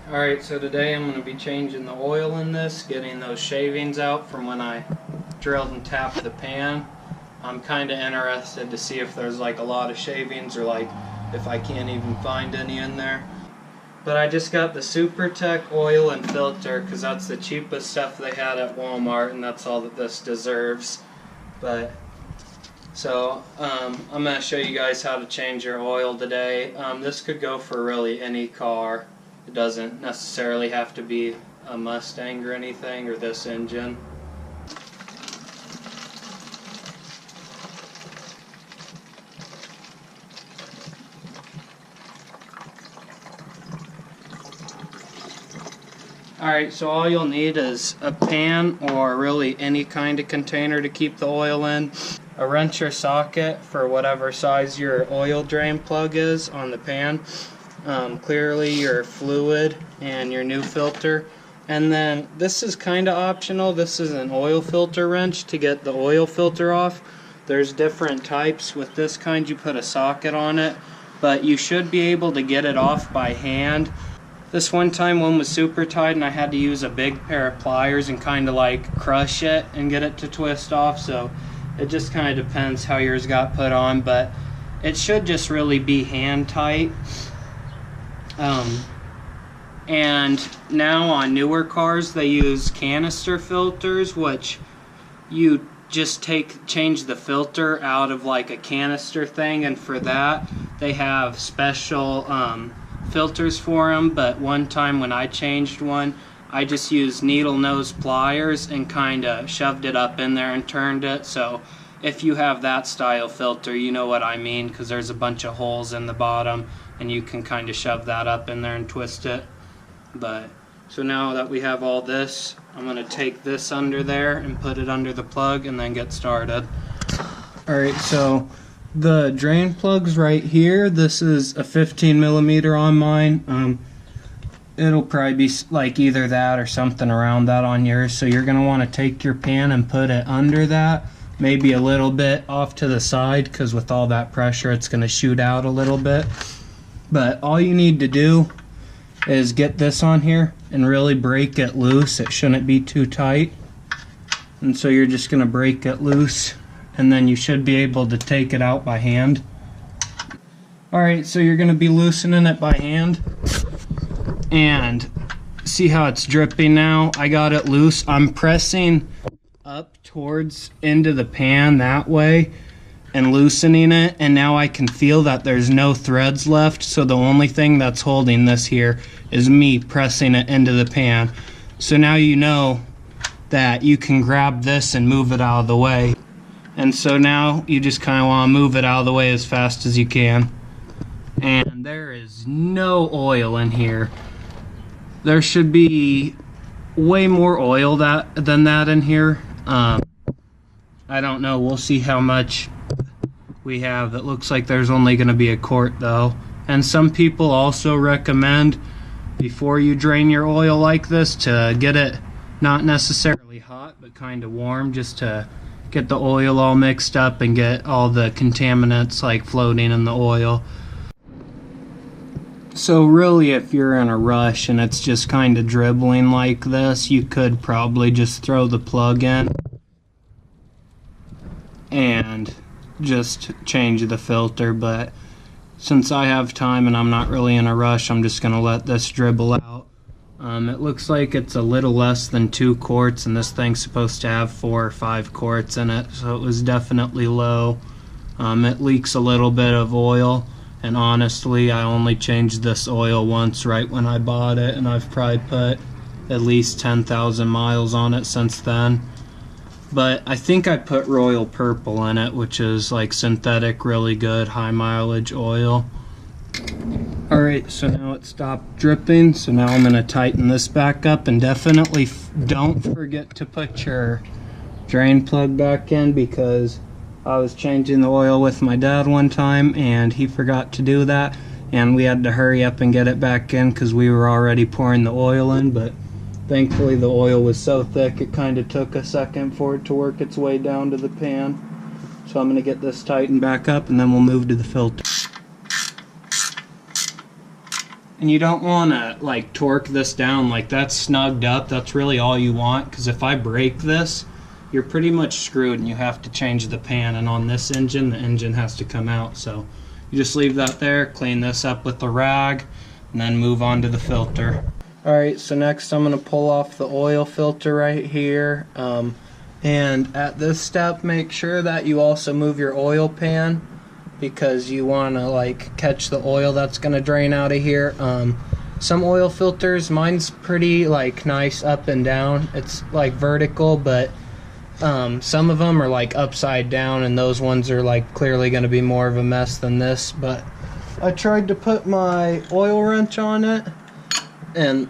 Alright, so today I'm going to be changing the oil in this, getting those shavings out from when I drilled and tapped the pan. I'm kind of interested to see if there's like a lot of shavings or like if I can't even find any in there. But I just got the Super Tech oil and filter because that's the cheapest stuff they had at Walmart, and that's all that this deserves. But so I'm going to show you guys how to change your oil today. This could go for really any car. It doesn't necessarily have to be a Mustang or anything, or this engine. Alright, so all you'll need is a pan or really any kind of container to keep the oil in, a wrench or socket for whatever size your oil drain plug is on the pan, clearly your fluid and your new filter, and then this is kind of optional. This is an oil filter wrench to get the oil filter off. There's different types. With this kind you put a socket on it, but you should be able to get it off by hand. This one time one was super tight and I had to use a big pair of pliers and kind of like crush it and get it to twist off, so it just kind of depends how yours got put on, but it should just really be hand tight. And now on newer cars they use canister filters, which you just change the filter out of like a canister thing, and for that they have special filters for them. But one time when I changed one, I just used needle nose pliers and kind of shoved it up in there and turned it. So if you have that style filter, you know what I mean, because there's a bunch of holes in the bottom and you can kind of shove that up in there and twist it. But so now that we have all this, I'm going to take this under there and put it under the plug and then get started. Alright, so the drain plug's right here. This is a 15mm on mine. It'll probably be like either that or something around that on yours. So you're going to want to take your pan and put it under that, maybe a little bit off to the side, because with all that pressure it's going to shoot out a little bit. But all you need to do is get this on here and really break it loose. It shouldn't be too tight. And so you're just going to break it loose, and then you should be able to take it out by hand. Alright, so you're going to be loosening it by hand. And see how it's dripping now? I got it loose. I'm pressing up towards into the pan that way and loosening it, and now I can feel that there's no threads left, so the only thing that's holding this here is me pressing it into the pan. So now you know that you can grab this and move it out of the way. And so now you just kind of want to move it out of the way as fast as you can. And there is no oil in here. There should be way more oil than that in here. I don't know. We'll see how much we have. It looks like there's only going to be a quart though. And some people also recommend, before you drain your oil like this, to get it not necessarily hot but kind of warm, just to get the oil all mixed up and get all the contaminants like floating in the oil. So really, if you're in a rush and it's just kind of dribbling like this, you could probably just throw the plug in and just change the filter. But since I have time and I'm not really in a rush, I'm just going to let this dribble out. It looks like it's a little less than 2 quarts, and this thing's supposed to have 4 or 5 quarts in it, so it was definitely low. It leaks a little bit of oil, and honestly I only changed this oil once right when I bought it, and I've probably put at least 10,000 miles on it since then. But I think I put Royal Purple in it, which is like synthetic, really good, high mileage oil. Alright, so now it stopped dripping, so now I'm going to tighten this back up, and definitely don't forget to put your drain plug back in, because I was changing the oil with my dad one time and he forgot to do that, and we had to hurry up and get it back in because we were already pouring the oil in. But thankfully the oil was so thick it kind of took a second for it to work its way down to the pan. So I'm going to get this tightened back up and then we'll move to the filter. And you don't want to like torque this down, like that's snugged up. That's really all you want, because if I break this, you're pretty much screwed and you have to change the pan. And on this engine, the engine has to come out. So you just leave that there, clean this up with the rag, and then move on to the filter. Alright, so next I'm going to pull off the oil filter right here. And at this step, make sure that you also move your oil pan, because you want to like catch the oil that's going to drain out of here. Some oil filters, mine's pretty like nice up and down. It's like vertical, but some of them are like upside down, and those ones are like clearly going to be more of a mess than this. But I tried to put my oil wrench on it, and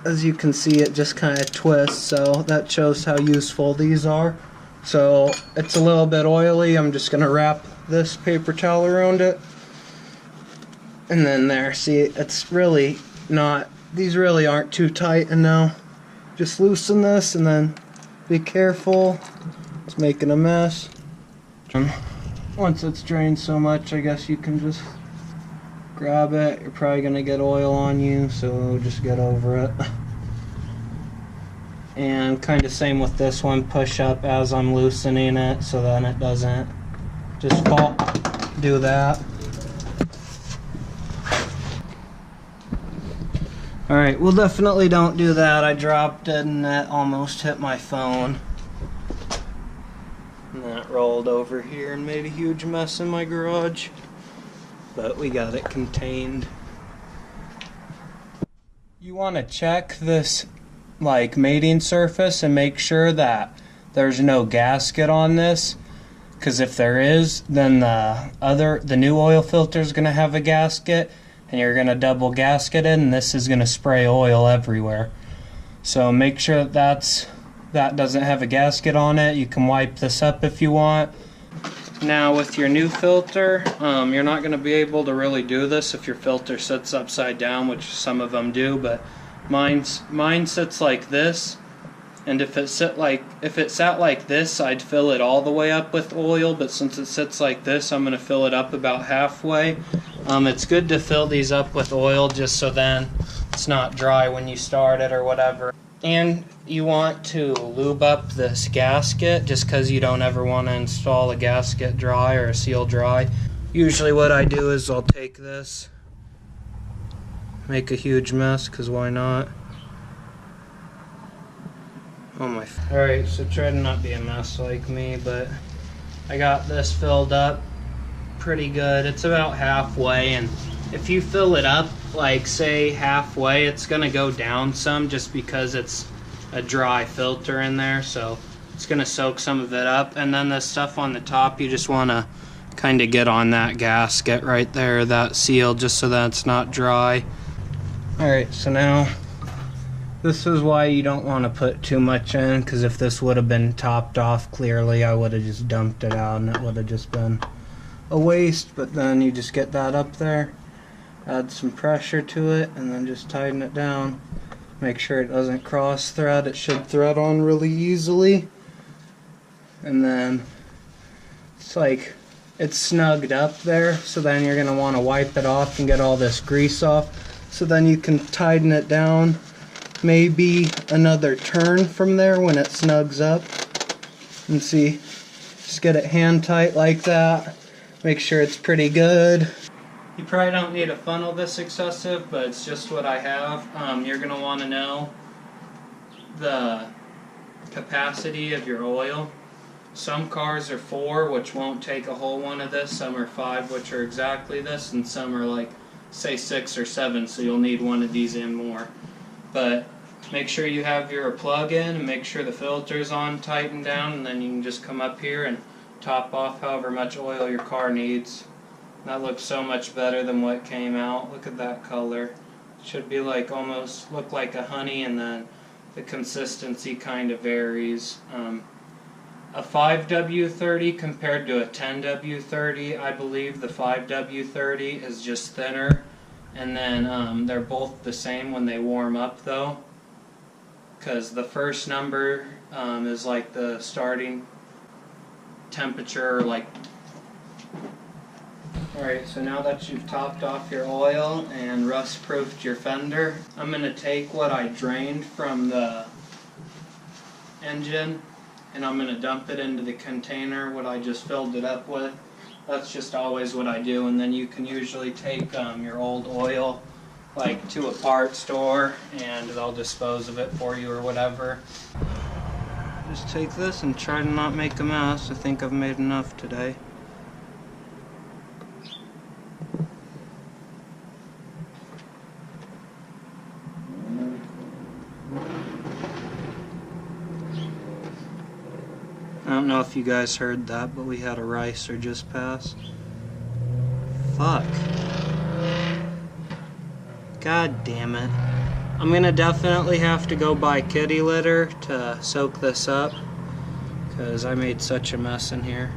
as you can see, it just kind of twists, so that shows how useful these are. So it's a little bit oily. I'm just going to wrap this paper towel around it, and then there, see, it's really not, these really aren't too tight. And now just loosen this, and then be careful, it's making a mess. Once it's drained so much, I guess you can just grab it. You're probably gonna get oil on you, so just get over it. And kind of same with this one, push up as I'm loosening it, so then it doesn't just fall. Do that. Alright, well, definitely don't do that. I dropped it and that almost hit my phone. And that rolled over here and made a huge mess in my garage. But we got it contained. You want to check this like mating surface and make sure that there's no gasket on this, because if there is, then the new oil filter is going to have a gasket, and you're going to double gasket it, and this is going to spray oil everywhere. So make sure that doesn't have a gasket on it. You can wipe this up if you want. Now with your new filter, you're not going to be able to really do this if your filter sits upside down, which some of them do, but mine sits like this. And if it sat like this, I'd fill it all the way up with oil, but since it sits like this, I'm going to fill it up about halfway. It's good to fill these up with oil just so then it's not dry when you start it or whatever. And you want to lube up this gasket, just because you don't ever want to install a gasket dry or a seal dry. Usually what I do is I'll take this, make a huge mess, because why not? Oh my. Alright, so try to not be a mess like me, but I got this filled up pretty good. It's about halfway, and if you fill it up, like say halfway, it's gonna go down some just because it's a dry filter in there, so it's gonna soak some of it up. And then the stuff on the top, you just wanna kind of get on that gasket right there, that seal, just so that it's not dry. Alright, so now this is why you don't want to put too much in, because if this would have been topped off clearly, I would have just dumped it out and it would have just been a waste. But then you just get that up there, add some pressure to it, and then just tighten it down. Make sure it doesn't cross thread. It should thread on really easily. And then it's like it's snugged up there, so then you're going to want to wipe it off and get all this grease off, so then you can tighten it down maybe another turn from there when it snugs up. And see, just get it hand tight like that. Make sure it's pretty good. You probably don't need to funnel this excessive, but it's just what I have. You're going to want to know the capacity of your oil. Some cars are 4, which won't take a whole one of this. Some are 5, which are exactly this, and some are like, say 6 or 7, so you'll need one of these and more. But make sure you have your plug in, and make sure the filter's on, tightened down, and then you can just come up here and top off however much oil your car needs. That looks so much better than what came out. Look at that color. It should be like almost look like a honey, and then the consistency kind of varies. A 5W30 compared to a 10W30, I believe the 5W30 is just thinner, and then they're both the same when they warm up though, because the first number is like the starting temperature, like Alright, so now that you've topped off your oil and rust-proofed your fender, I'm going to take what I drained from the engine and I'm going to dump it into the container what I just filled it up with. That's just always what I do, and then you can usually take your old oil like to a part store and they'll dispose of it for you or whatever. Just take this and try to not make a mess. I think I've made enough today. I don't know if you guys heard that, but we had a ricer just pass. Fuck. God damn it. I'm gonna definitely have to go buy kitty litter to soak this up, because I made such a mess in here.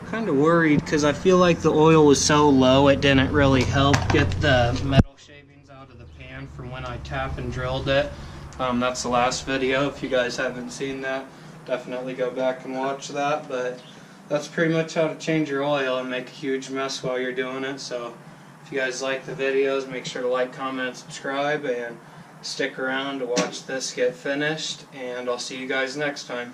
Kinda worried because I feel like the oil was so low it didn't really help get the metal shavings out of the pan from when I tap and drilled it. That's the last video. If you guys haven't seen that, definitely go back and watch that. But that's pretty much how to change your oil and make a huge mess while you're doing it. So if you guys like the videos, make sure to like, comment, subscribe, and stick around to watch this get finished. And I'll see you guys next time.